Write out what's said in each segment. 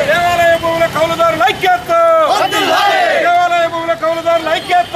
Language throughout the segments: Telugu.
దేవాలయ భూముల కౌలుదారుల ఐక్యత, దేవాలయ భూముల కౌలుదారుల ఐక్యత.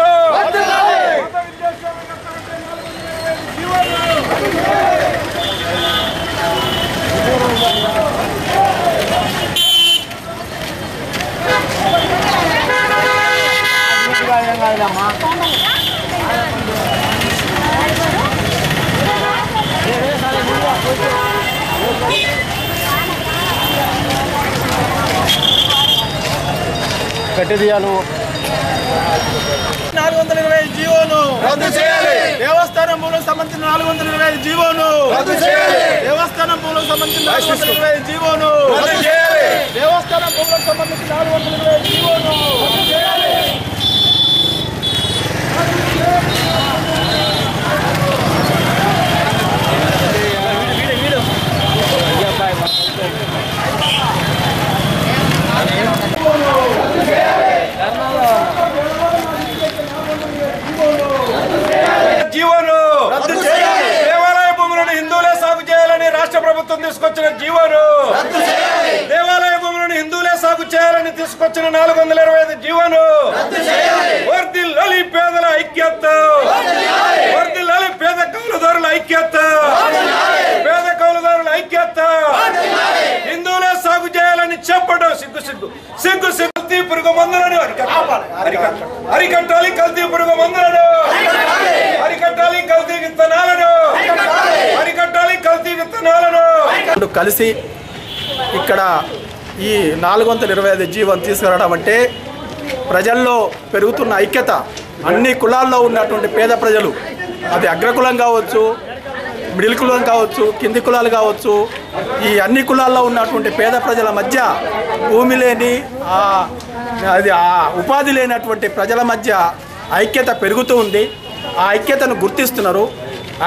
కట్టెదియాలు 420 జీవోను రద్దు చేయాలి. దేవస్థానం భూములకు సంబంధించిన 420 జీవోను రద్దు చేయాలి. దేవస్థానం భూములకు సంబంధించిన 420 జీవోను రద్దు చేయాలి. దేవస్థానం భూములకు సంబంధించిన 420 జీవోను రద్దు చేయాలి. జీవోను రద్దు చేయాలి. దేవాలయ భూములను హిందువులే సాగు చేయాలని రాష్ట్ర ప్రభుత్వం తీసుకొచ్చిన జీవోను రద్దు చేయాలి. దేవాలయ భూములను హిందువులే సాగు చేయాలని తీసుకొచ్చిన 425 జీవోను రద్దు చేయాలి. వర్ధిల్లాలి పేదల ఐక్యత, వర్ధిల్లాలి పేద కౌలుదారుల ఐక్యత, పేద కౌలుదారుల ఐక్యత. హిందువులే సాగు చేయాలని చెప్పడం సిగ్గు సిగ్గు సిగ్గు సిగ్గు. కల్తీ పురుగు మందులను అరికట్టాలి, కల్తీ పురుగు మందులను అరికట్టాలి, కల్తీ విత్తనాలను అరికట్టాలి, కల్తీ విత్తనాలను. కలిసి ఇక్కడ ఈ 425 జీవోను తీసుకురావడం అంటే ప్రజల్లో పెరుగుతున్న ఐక్యత. అన్ని కులాల్లో ఉన్నటువంటి పేద ప్రజలు, అది అగ్రకులం కావచ్చు, మిడిల్ కులం కావచ్చు, కింది కులాలు కావచ్చు, ఈ అన్ని కులాల్లో ఉన్నటువంటి పేద ప్రజల మధ్య భూమి లేని అది ఉపాధి లేనటువంటి ప్రజల మధ్య ఐక్యత పెరుగుతూ ఉంది. ఆ ఐక్యతను గుర్తిస్తున్నారు.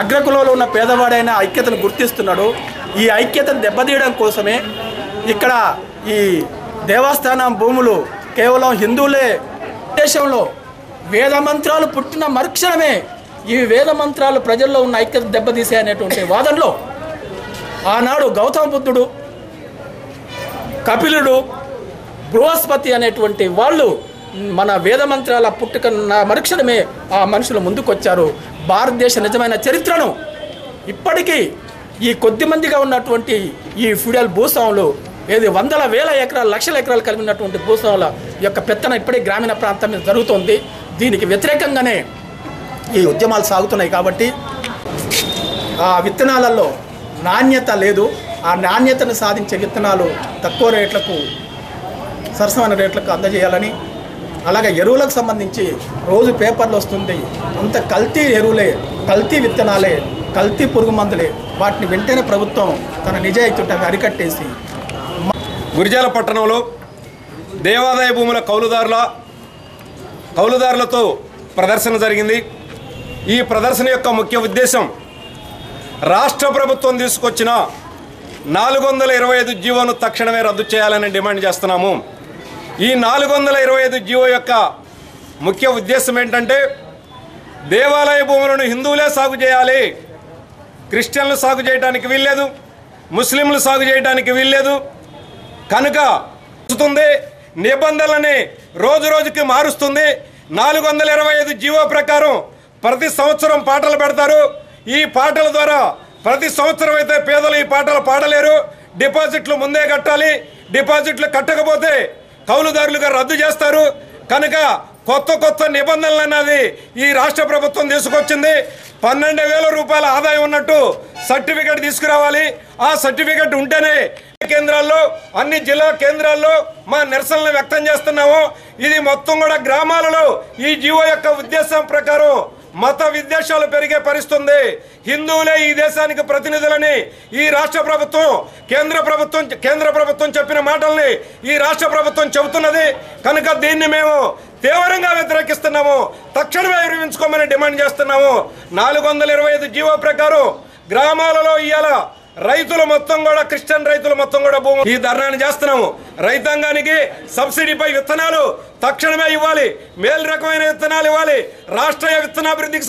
అగ్రకులంలో ఉన్న పేదవాడైన ఐక్యతను గుర్తిస్తున్నాడు. ఈ ఐక్యతను దెబ్బతీయడం కోసమే ఇక్కడ ఈ దేవస్థానం భూములు కేవలం హిందువులే. దేశంలో వేద మంత్రాలు పుట్టిన మరుక్షణమే ఈ వేద మంత్రాలు ప్రజల్లో ఉన్న ఐక్యత దెబ్బతీసే అనేటువంటి వాదనలో ఆనాడు గౌతమ బుద్ధుడు, కపిలుడు, బృహస్పతి అనేటువంటి వాళ్ళు మన వేద మంత్రాల పుట్టుక మరుక్షణమే ఆ మనుషులు ముందుకొచ్చారు. భారతదేశ నిజమైన చరిత్రను ఇప్పటికీ ఈ కొద్ది మందిగా ఉన్నటువంటి ఈ ఫ్యూడల్ భూస్వాములు, ఏది వందల వేల ఎకరాలు లక్షల ఎకరాలు కలిగినటువంటి భూస్వాముల యొక్క పెత్తనం ఇప్పటికీ గ్రామీణ ప్రాంతం మీద జరుగుతోంది. దీనికి వ్యతిరేకంగానే ఈ ఉద్యమాలు సాగుతున్నాయి. కాబట్టి ఆ విత్తనాలలో నాణ్యత లేదు. ఆ నాణ్యతను సాధించే విత్తనాలు తక్కువ రేట్లకు, సరసమైన రేట్లకు అందజేయాలని, అలాగే ఎరువులకు సంబంధించి రోజు పేపర్లు వస్తుంది అంత కల్తీ ఎరువులే, కల్తీ విత్తనాలే, కల్తీ పురుగు మందులే. వాటిని వెంటనే ప్రభుత్వం తన నిజాయితీ అరికట్టేసి. గురిజాల పట్టణంలో దేవాదాయ భూముల కౌలుదారులతో ప్రదర్శన జరిగింది. ఈ ప్రదర్శన యొక్క ముఖ్య ఉద్దేశం రాష్ట్ర ప్రభుత్వం తీసుకొచ్చిన 425 జీవోను తక్షణమే రద్దు చేయాలని డిమాండ్ చేస్తున్నాము. ఈ 425 జీవో యొక్క ముఖ్య ఉద్దేశం ఏంటంటే దేవాలయ భూములను హిందువులే సాగు చేయాలి, క్రిస్టియన్లు సాగు చేయడానికి వీల్లేదు, ముస్లింలు సాగు చేయడానికి వీల్లేదు. కనుక నిబంధనలని రోజు రోజుకి మారుస్తుంది. 425 జీవో ప్రకారం ప్రతి సంవత్సరం పాటలు పెడతారు. ఈ పాటల ద్వారా ప్రతి సంవత్సరం అయితే పేదలు ఈ పాటలు పాడలేరు. డిపాజిట్లు ముందే కట్టాలి. డిపాజిట్లు కట్టకపోతే కౌలుదారులుగా రద్దు చేస్తారు. కనుక కొత్త నిబంధనలు అన్నది ఈ రాష్ట్ర ప్రభుత్వం తీసుకొచ్చింది. 12,000 రూపాయల ఆదాయం ఉన్నట్టు సర్టిఫికెట్ తీసుకురావాలి. ఆ సర్టిఫికెట్ ఉంటేనే కేంద్రాల్లో, అన్ని జిల్లా కేంద్రాల్లో మా నిరసనలు వ్యక్తం చేస్తున్నాము. ఇది మొత్తం కూడా గ్రామాలలో ఈ జీవో యొక్క ఉద్దేశం ప్రకారం మత విద్వేషాలు పెరిగే పరిస్థితుంది. హిందువులే ఈ దేశానికి ప్రతినిధులని ఈ రాష్ట్ర ప్రభుత్వం, కేంద్ర ప్రభుత్వం చెప్పిన మాటల్ని ఈ రాష్ట్ర ప్రభుత్వం చెబుతున్నది. కనుక దీన్ని మేము తీవ్రంగా వ్యతిరేకిస్తున్నాము. తక్షణమే విరమించుకోమని డిమాండ్ చేస్తున్నాము. 425 జీవో ప్రకారం గ్రామాలలో ఇవాళ రైతులు మొత్తం కూడా క్రిస్టియన్ రైతులు మొత్తం కూడా ఈ ధర్నాన్ని చేస్తున్నాము. రైతాంగానికి సబ్సిడీపై విత్తనాలు తక్షణమే ఇవ్వాలి, మేలు రకమైన విత్తనాలు ఇవ్వాలి, రాష్ట్రీయ విత్తనాభివృద్ధికి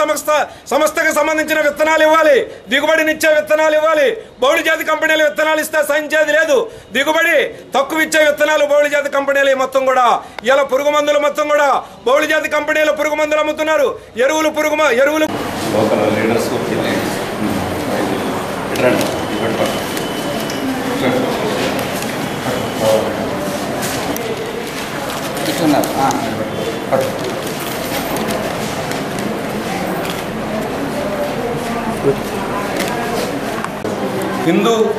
సంస్థకు సంబంధించిన విత్తనాలు ఇవ్వాలి, దిగుబడినిచ్చే విత్తనాలు ఇవ్వాలి. బహుళ జాతి కంపెనీలు విత్తనాలు ఇస్తే సహించేది లేదు. దిగుబడి తక్కువ ఇచ్చే విత్తనాలు బహుళ జాతి కంపెనీలు మొత్తం కూడా ఇలా పురుగు మందులు మొత్తం కూడా బహుళ జాతి కంపెనీలు పురుగు మందులు అమ్ముతున్నారు. ఎరువులు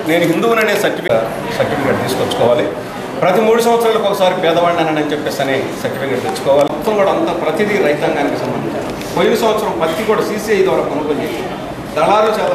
నేను హిందువుననే సర్టిఫికేట్ తీసుకొచ్చుకోవాలి. ప్రతి 3 సంవత్సరాలకు ఒకసారి పేదవాడిని చెప్పేసి అనే సర్టిఫికేట్ తెచ్చుకోవాలి. మొత్తం కూడా అంతా ప్రతిదీ రైతాంగానికి సంబంధించి. పోయిన సంవత్సరం పత్తి కూడా CCI ద్వారా కొనుగోలు చేసి దళారు చేత